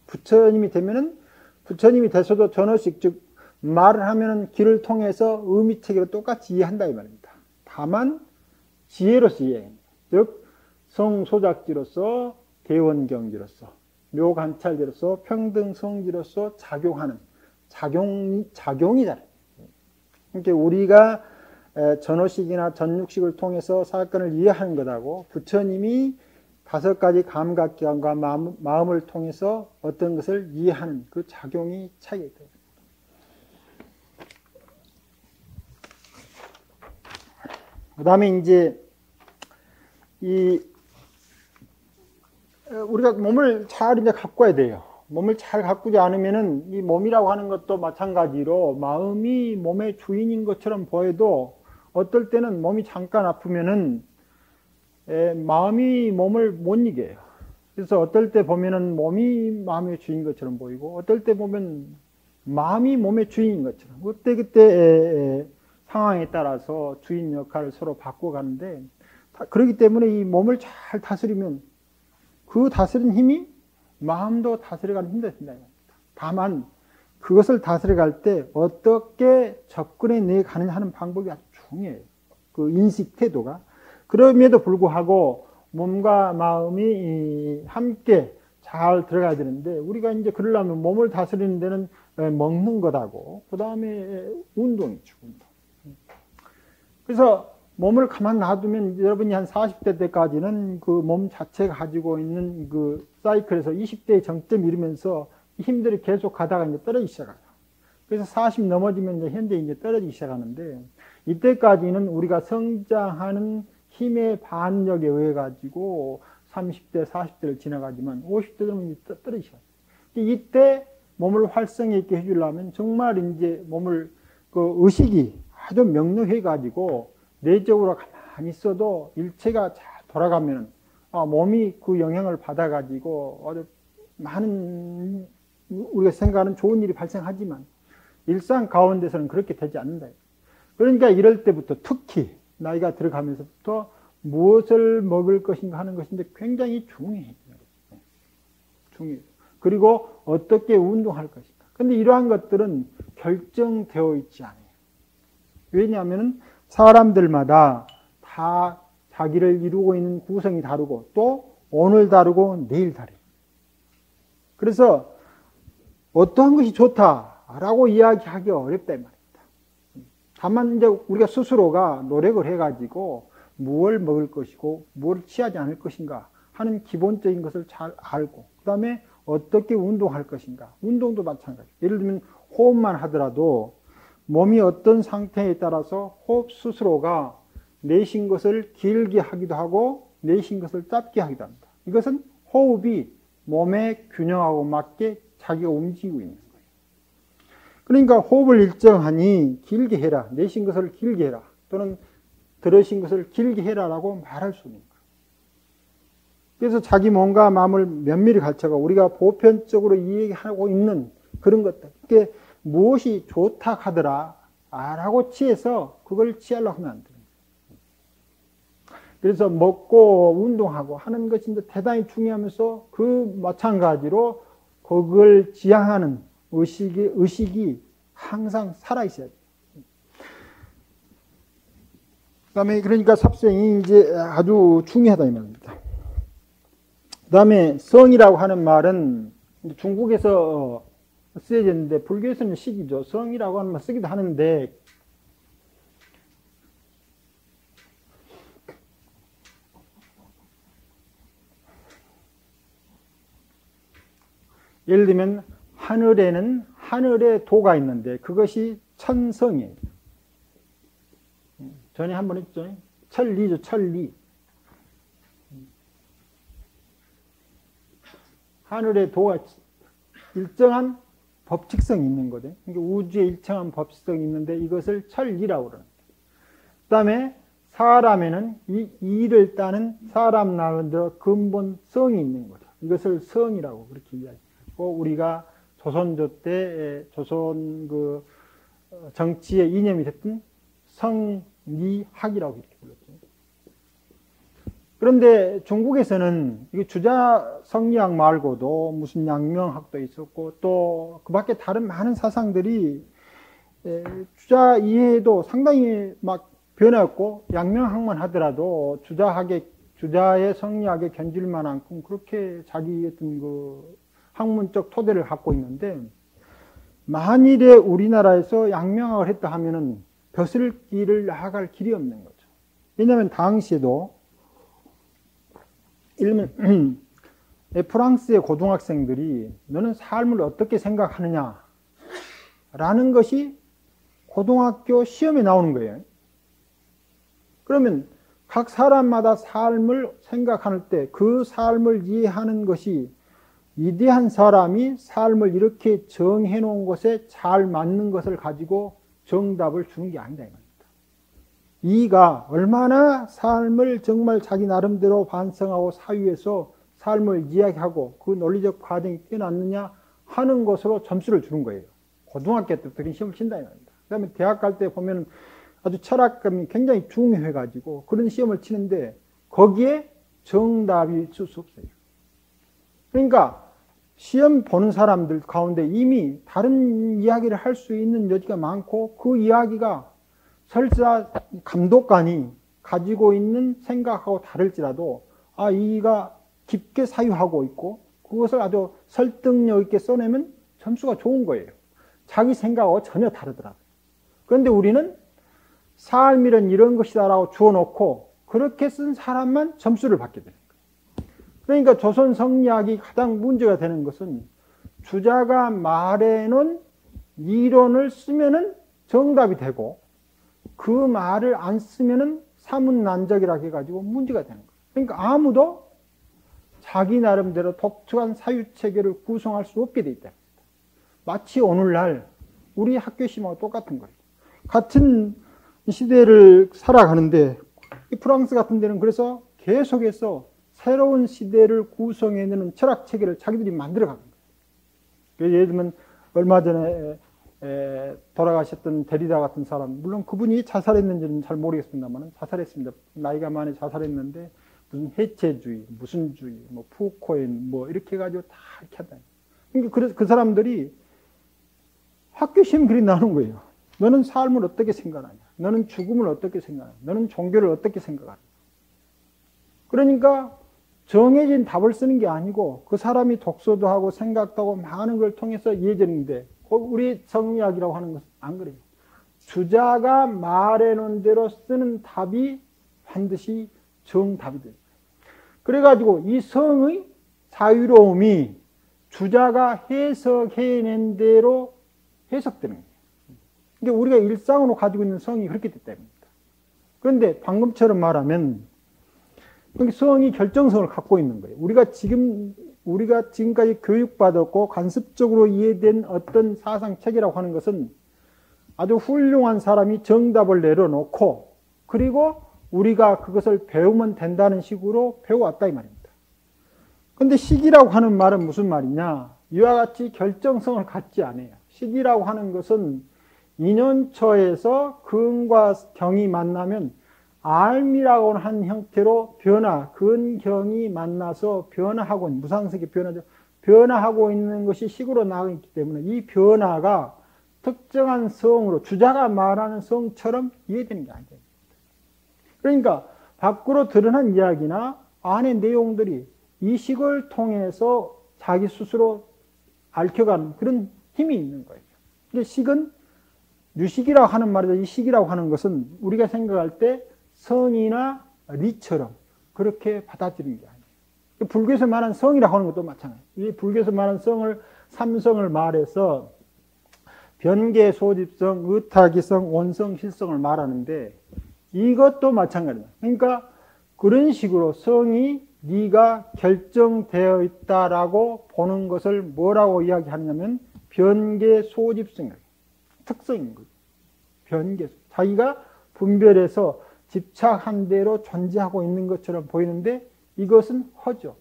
부처님이 되면은 부처님이 돼서도 전호식 즉 말을 하면은 길을 통해서 의미체계로 똑같이 이해한다 이 말입니다. 다만 지혜로서 이해합니다. 즉 성소작지로서 대원경지로서 묘관찰지로서 평등성지로서 작용하는 작용이 다르다. 그러니까 우리가 전호식이나 전육식을 통해서 사건을 이해하는 것하고 부처님이 5가지 감각기관과 마음을 통해서 어떤 것을 이해하는 그 작용이 차이가 있다. 그 다음에 이제 우리가 몸을 잘 이제 가꿔야 돼요. 몸을 잘 가꾸지 않으면은 이 몸이라고 하는 것도 마찬가지로 마음이 몸의 주인인 것처럼 보여도 어떨 때는 몸이 잠깐 아프면은 마음이 몸을 못 이겨요. 그래서 어떨 때 보면은 몸이 마음의 주인인 것처럼 보이고 어떨 때 보면 마음이 몸의 주인인 것처럼 그때 상황에 따라서 주인 역할을 서로 바꿔가는데 그렇기 때문에 이 몸을 잘 다스리면 그 다스리는 힘이 마음도 다스려가는 힘도 된다. 다만 그것을 다스려갈 때 어떻게 접근해 내 가느냐 하는 방법이 아주 중요해요. 그 인식 태도가. 그럼에도 불구하고 몸과 마음이 함께 잘 들어가야 되는데 우리가 이제 그러려면 몸을 다스리는 데는 먹는 것하고 그 다음에 운동이죠. 운동. 그래서 몸을 가만 놔두면 여러분이 한 40대 때까지는 그 몸 자체가 가지고 있는 그 사이클에서 20대의 정점 이루면서 힘들이 계속 가다가 이제 떨어지기 시작해요. 그래서 40 넘어지면 이제 현재 이제 떨어지기 시작하는데 이때까지는 우리가 성장하는 힘의 반력에 의해 가지고 30대, 40대를 지나가지만 50대 되면 떨어지기 시작해요. 이때 몸을 활성에 있게 해주려면 정말 이제 몸을 그 의식이 아주 명료해 가지고 내적으로 가만히 있어도 일체가 잘 돌아가면 몸이 그 영향을 받아 가지고 아주 많은 우리가 생각하는 좋은 일이 발생하지만 일상 가운데서는 그렇게 되지 않는다. 그러니까 이럴 때부터 특히 나이가 들어가면서부터 무엇을 먹을 것인가 하는 것인데 굉장히 중요해요. 중요해요. 그리고 어떻게 운동할 것인가. 그런데 이러한 것들은 결정되어 있지 않아요. 왜냐하면 사람들마다 다 자기를 이루고 있는 구성이 다르고 또 오늘 다르고 내일 다르요. 그래서 어떠한 것이 좋다라고 이야기하기 어렵다 이 말입니다. 다만 이제 우리가 스스로가 노력을 해가지고 무엇을 먹을 것이고 무엇을 취하지 않을 것인가 하는 기본적인 것을 잘 알고 그 다음에 어떻게 운동할 것인가. 운동도 마찬가지. 예를 들면 호흡만 하더라도 몸이 어떤 상태에 따라서 호흡 스스로가 내쉰 것을 길게 하기도 하고 내쉰 것을 짧게 하기도 합니다. 이것은 호흡이 몸의 균형하고 맞게 자기가 움직이고 있는 거예요. 그러니까 호흡을 일정하니 길게 해라. 내쉰 것을 길게 해라. 또는 들으신 것을 길게 해라라고 말할 수 있는 거예요. 그래서 자기 몸과 마음을 면밀히 가르쳐가 우리가 보편적으로 이야기하고 있는 그런 것들. 그게 무엇이 좋다 하더라 라고 취해서 그걸 취하려고 하면 안 돼요. 그래서 먹고 운동하고 하는 것이 대단히 중요하면서 그 마찬가지로 그걸 지향하는 의식이 항상 살아있어야 돼요. 그 다음에 그러니까 삽생이 이제 아주 중요하다 이 말입니다. 그 다음에 성이라고 하는 말은 중국에서 쓰여졌는데 불교에서는 식이죠. 성이라고 하는 말 쓰기도 하는데 예를 들면 하늘에는 하늘의 도가 있는데 그것이 천성이에요. 전에 한번 했죠. 천리죠. 천리. 하늘의 도가 일정한 법칙성이 있는 거죠. 그러니까 우주에 일정한 법칙성이 있는데 이것을 천리라고 그럽니다. 그 다음에 사람에는 이 일을 따는 사람 나름대로 근본성이 있는 거죠. 이것을 성이라고 그렇게 이야기하고 우리가 조선조 때 조선 그 정치의 이념이 됐던 성리학이라고 이렇게 불렀죠. 그런데 중국에서는 이 주자 성리학 말고도 무슨 양명학도 있었고 또 그 밖에 다른 많은 사상들이 주자 이해에도 상당히 막 변했고 양명학만 하더라도 주자의 성리학에 견줄 만큼 그렇게 자기 어떤 그 학문적 토대를 갖고 있는데 만일에 우리나라에서 양명학을 했다 하면은 벼슬 길을 나아갈 길이 없는 거죠. 왜냐하면 당시에도 일면 프랑스의 고등학생들이 너는 삶을 어떻게 생각하느냐 라는 것이 고등학교 시험에 나오는 거예요. 그러면 각 사람마다 삶을 생각할 때 그 삶을 이해하는 것이 위대한 사람이 삶을 이렇게 정해 놓은 것에 잘 맞는 것을 가지고 정답을 주는 게 아니다. 이가 얼마나 삶을 정말 자기 나름대로 반성하고 사유해서 삶을 이야기하고 그 논리적 과정이 뛰어났느냐 하는 것으로 점수를 주는 거예요. 고등학교 때부터 그런 시험을 친다 이 말입니다. 그 다음에 대학 갈 때 보면 아주 철학감이 굉장히 중요해가지고 그런 시험을 치는데 거기에 정답이 있을 수 없어요. 그러니까 시험 보는 사람들 가운데 이미 다른 이야기를 할 수 있는 여지가 많고 그 이야기가 설사 감독관이 가지고 있는 생각하고 다를지라도 이가 깊게 사유하고 있고 그것을 아주 설득력 있게 써내면 점수가 좋은 거예요. 자기 생각하고 전혀 다르더라고요. 그런데 우리는 삶이란 이런 것이다라고 주어놓고 그렇게 쓴 사람만 점수를 받게 되는 거예요. 그러니까 조선 성리학이 가장 문제가 되는 것은 주자가 말해놓은 이론을 쓰면은 정답이 되고 그 말을 안 쓰면은 사문난적이라고 해가지고 문제가 되는 거예요. 그러니까 아무도 자기 나름대로 독특한 사유체계를 구성할 수 없게 돼 있다. 마치 오늘날 우리 학교 시험하고 똑같은 거예요. 같은 시대를 살아가는데 이 프랑스 같은 데는 그래서 계속해서 새로운 시대를 구성해내는 철학체계를 자기들이 만들어가는 거예요. 예를 들면 얼마 전에 돌아가셨던 데리다 같은 사람, 물론 그분이 자살했는지는 잘 모르겠습니다만 자살했습니다. 나이가 많이 자살했는데 무슨 해체주의, 무슨 주의, 뭐 푸코엔 뭐 이렇게 해가지고 다 이렇게 한다. 그러니까 그래서 그 사람들이 학교 시험 그리 나오는 거예요. 너는 삶을 어떻게 생각하냐? 너는 죽음을 어떻게 생각하냐? 너는 종교를 어떻게 생각하냐? 그러니까 정해진 답을 쓰는 게 아니고 그 사람이 독서도 하고 생각도 하고 많은 걸 통해서 이해되는데 우리 성리학이라고 하는 것은 안 그래요. 주자가 말해놓은 대로 쓰는 답이 반드시 정답이 돼요. 그래가지고 이 성의 자유로움이 주자가 해석해낸 대로 해석되는 거예요. 그러니까 우리가 일상으로 가지고 있는 성이 그렇게 됐다. 그런데 방금처럼 말하면 성이 결정성을 갖고 있는 거예요. 우리가 지금까지 교육받았고 관습적으로 이해된 어떤 사상 체계라고 하는 것은 아주 훌륭한 사람이 정답을 내려놓고 그리고 우리가 그것을 배우면 된다는 식으로 배워왔다 이 말입니다. 그런데 시기라고 하는 말은 무슨 말이냐? 이와 같이 결정성을 갖지 않아요. 시기라고 하는 것은 인연처에서 근과 경이 만나면 알미라고 하는 형태로 근경이 만나서 변화하고 있는, 무상색의 변화죠. 변화하고 있는 것이 식으로 나가고 있기 때문에 이 변화가 특정한 성으로, 주자가 말하는 성처럼 이해되는 게 아니에요. 그러니까 밖으로 드러난 이야기나 안의 내용들이 이 식을 통해서 자기 스스로 앓혀가는 그런 힘이 있는 거예요. 근데 식은 유식이라고 하는 말이죠. 이 식이라고 하는 것은 우리가 생각할 때 성이나 리처럼 그렇게 받아들이는 게 아니에요. 불교에서 말하는 성이라고 하는 것도 마찬가지예요. 이 불교에서 말하는 성을, 삼성을 말해서 변계, 소집성, 의타기성, 원성, 실성을 말하는데 이것도 마찬가지예요. 그러니까 그런 식으로 성이 네가 결정되어 있다라고 보는 것을 뭐라고 이야기하냐면 변계, 소집성이에요. 특성인 거죠. 변계. 자기가 분별해서 집착한 대로 존재하고 있는 것처럼 보이는데 이것은 허죠.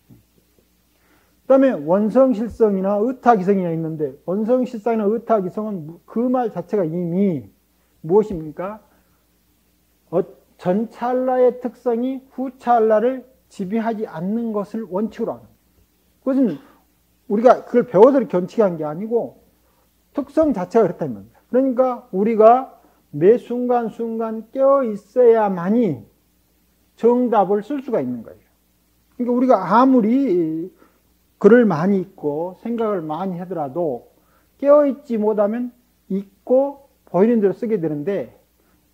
그 다음에 원성실성이나 의타기성이 있는데 원성실성이나 의타기성은 그 말 자체가 이미 무엇입니까? 전 찰나의 특성이 후 찰나를 지배하지 않는 것을 원칙으로 하는 거예요. 그것은 우리가 그걸 배워서 견치한 게 아니고 특성 자체가 그렇다는 겁니다. 그러니까 우리가 매 순간순간 깨어 있어야만이 정답을 쓸 수가 있는 거예요. 그러니까 우리가 아무리 글을 많이 읽고 생각을 많이 하더라도 깨어 있지 못하면 읽고 보이는 대로 쓰게 되는데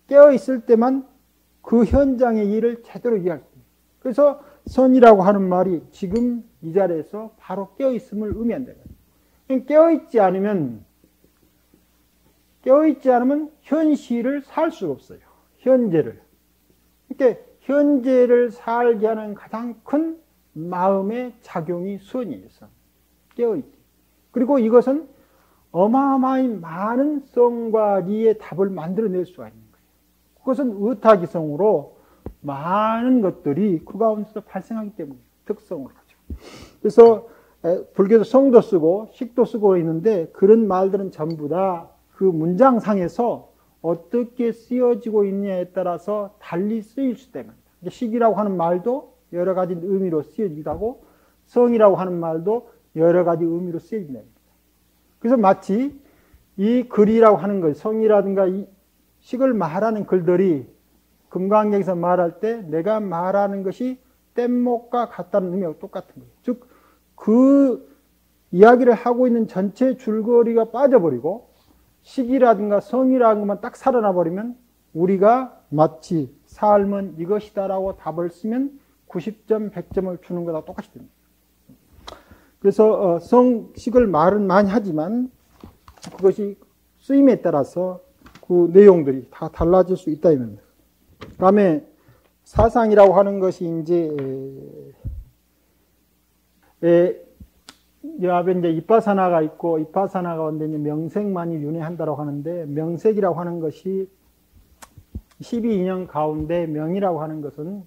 깨어 있을 때만 그 현장의 일을 제대로 이해할 수 있어요. 그래서 선이라고 하는 말이 지금 이 자리에서 바로 깨어 있음을 의미한다. 깨어 있지 않으면 현실을 살 수가 없어요. 현재를. 그러니까 현재를 살게 하는 가장 큰 마음의 작용이 선이에요. 깨어있기. 그리고 이것은 어마어마히 많은 성과 리의 답을 만들어낼 수가 있는 거예요. 그것은 의타기성으로 많은 것들이 그 가운데서 발생하기 때문에 특성을 하죠. 그래서 불교에서 성도 쓰고 식도 쓰고 있는데 그런 말들은 전부 다 그 문장상에서 어떻게 쓰여지고 있냐에 따라서 달리 쓰일 수 있습니다. 식이라고 하는 말도 여러 가지 의미로 쓰여지기도 하고 성이라고 하는 말도 여러 가지 의미로 쓰여집니다. 그래서 마치 이 글이라고 하는 것, 성이라든가 이 식을 말하는 글들이 금강경에서 말할 때 내가 말하는 것이 뗏목과 같다는 의미하고 똑같은 거예요. 즉, 그 이야기를 하고 있는 전체 줄거리가 빠져버리고 식이라든가 성이라는 것만 딱 살아나 버리면 우리가 마치 삶은 이것이다라고 답을 쓰면 90점, 100점을 주는 거랑 똑같이 됩니다. 그래서 성식을 말은 많이 하지만 그것이 쓰임에 따라서 그 내용들이 다 달라질 수 있다 이겁니다. 그 다음에 사상이라고 하는 것이 이제 이 앞에 이제 이빠사나가 있고 이빠사나 가운데 이제 명색만이 윤회한다고 하는데 명색이라고 하는 것이 12인연 가운데 명이라고 하는 것은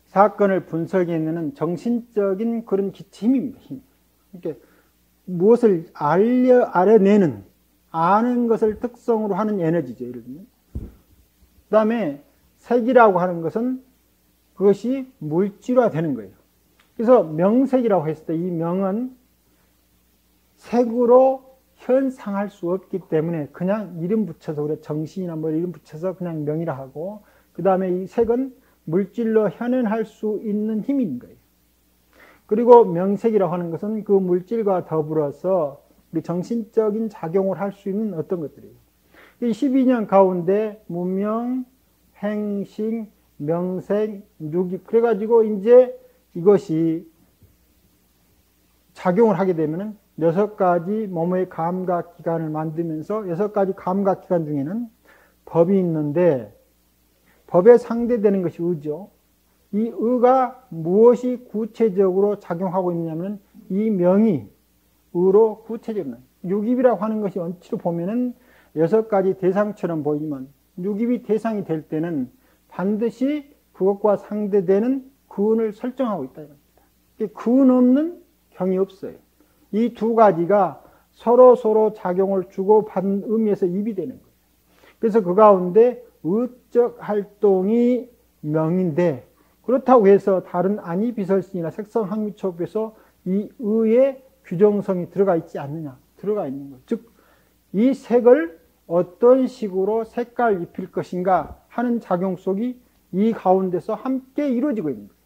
사건을 분석해내는 정신적인 그런 힘입니다. 힘. 그러니까 무엇을 알아내는, 아는 것을 특성으로 하는 에너지죠. 예를 들면. 그 다음에 색이라고 하는 것은 그것이 물질화 되는 거예요. 그래서 명색이라고 했을 때 이 명은 색으로 현상할 수 없기 때문에 그냥 이름 붙여서 우리가 정신이나 뭐 이름 붙여서 그냥 명이라 하고 그 다음에 이 색은 물질로 현현할 수 있는 힘인 거예요. 그리고 명색이라고 하는 것은 그 물질과 더불어서 우리 정신적인 작용을 할 수 있는 어떤 것들이에요. 이 12년 가운데 무명, 행식, 명색, 누기 그래가지고 이제 이것이 작용을 하게 되면은 6가지 몸의 감각기관을 만들면서 6가지 감각기관 중에는 법이 있는데 법에 상대되는 것이 의죠. 이 의가 무엇이 구체적으로 작용하고 있냐면 이 명이 의로 구체적으로 육입이라고 하는 것이 원치로 보면은 6가지 대상처럼 보이지만 육입이 대상이 될 때는 반드시 그것과 상대되는 근을 설정하고 있다. 근 없는 경이 없어요. 이 두 가지가 서로 작용을 주고받는 의미에서 입이 되는 거예요. 그래서 그 가운데 의적 활동이 명인데 그렇다고 해서 다른 안이비설신이나 색성학미초법에서 이 의의 규정성이 들어가 있지 않느냐? 들어가 있는 거예요. 즉, 이 색을 어떤 식으로 색깔 입힐 것인가 하는 작용 속이 이 가운데서 함께 이루어지고 있는 거예요.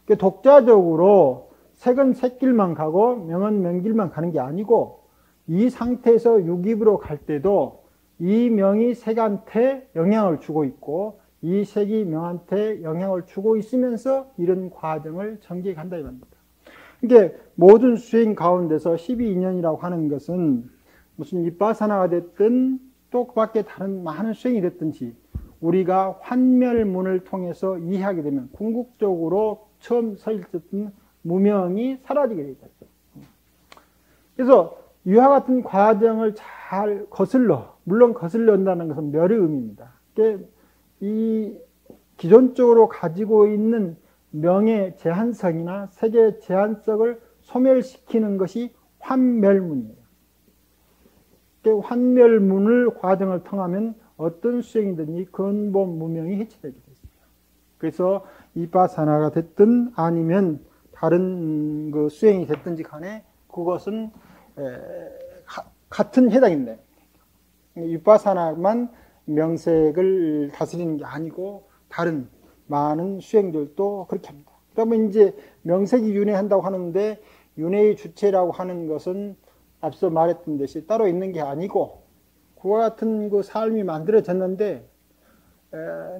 그러니까 독자적으로 색은 색길만 가고 명은 명길만 가는 게 아니고 이 상태에서 육입으로 갈 때도 이 명이 색한테 영향을 주고 있고 이 색이 명한테 영향을 주고 있으면서 이런 과정을 전개해 간다 이 말입니다. 그러니까 모든 수행 가운데서 12인연이라고 하는 것은 무슨 이빠사나가 됐든 또 그 밖에 다른 많은 수행이 됐든지 우리가 환멸문을 통해서 이해하게 되면 궁극적으로 처음 서 있었던 무명이 사라지게 되죠. 그래서 이와 같은 과정을 잘 물론 거슬러 온다는 것은 멸의 의미입니다. 그러니까 이 기존적으로 가지고 있는 명의 제한성이나 색의 제한성을 소멸시키는 것이 환멸문이에요. 환멸문을 과정을 통하면 어떤 수행이든지 근본 무명이 해체되게 됐습니다. 그래서 이빠사나가 됐든 아니면 다른 그 수행이 됐든지 간에 그것은 같은 해당인데 이빠사나만 명색을 다스리는 게 아니고 다른 많은 수행들도 그렇게 합니다. 그러면 이제 명색이 윤회한다고 하는데 윤회의 주체라고 하는 것은 앞서 말했던 듯이 따로 있는 게 아니고 그와 같은 그 삶이 만들어졌는데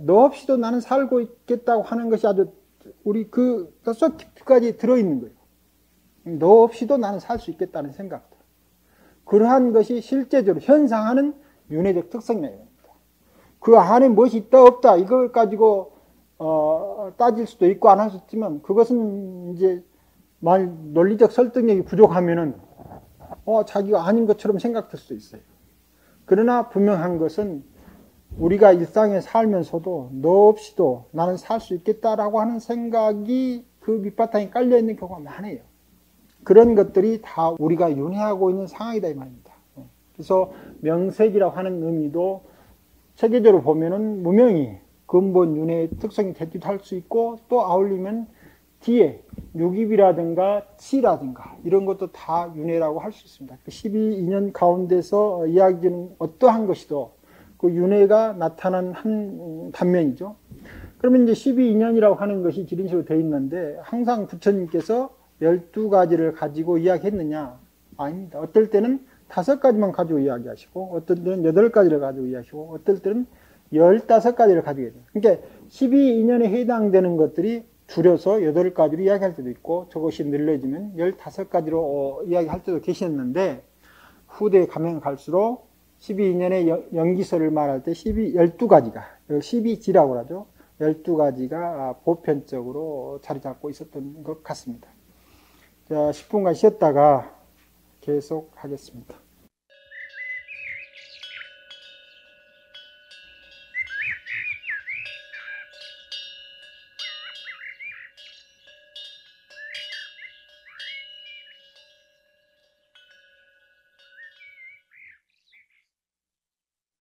너 없이도 나는 살고 있겠다고 하는 것이 아주 우리 그 속 깊이까지 들어있는 거예요. 너 없이도 나는 살 수 있겠다는 생각들. 그러한 것이 실제적으로 현상하는 윤회적 특성이에요. 그 안에 무엇이 있다 없다 이걸 가지고 따질 수도 있고 안 할 수도 있지만 그것은 이제 논리적 설득력이 부족하면은 자기가 아닌 것처럼 생각될 수도 있어요. 그러나 분명한 것은 우리가 일상에 살면서도 너 없이도 나는 살 수 있겠다라고 하는 생각이 그 밑바탕에 깔려있는 경우가 많아요. 그런 것들이 다 우리가 윤회하고 있는 상황이다 이 말입니다. 그래서 명색이라고 하는 의미도 체계적으로 보면은 무명이 근본 윤회의 특성이 되기도 할 수 있고 또 아울리면 뒤에 육입이라든가 치라든가 이런 것도 다 윤회라고 할 수 있습니다. 12인연 가운데서 이야기하는 어떠한 것이도 그 윤회가 나타난 한 단면이죠. 그러면 이제 12인연이라고 하는 것이 이런 식으로 되어 있는데 항상 부처님께서 12가지를 가지고 이야기했느냐? 아닙니다. 어떨 때는 5가지만 가지고 이야기하시고 어떤 때는 8가지를 가지고 이야기하시고 어떨 때는 15가지를 가지고 있어요. 그러니까 12인연에 해당되는 것들이 줄여서 8가지로 이야기할 때도 있고 저것이 늘려지면 15가지로 이야기할 때도 계셨는데 후대에 가면 갈수록 12인연의 연기설을 말할 때 12가지가 12지라고 하죠. 12가지가 보편적으로 자리 잡고 있었던 것 같습니다. 자, 10분간 쉬었다가 계속 하겠습니다.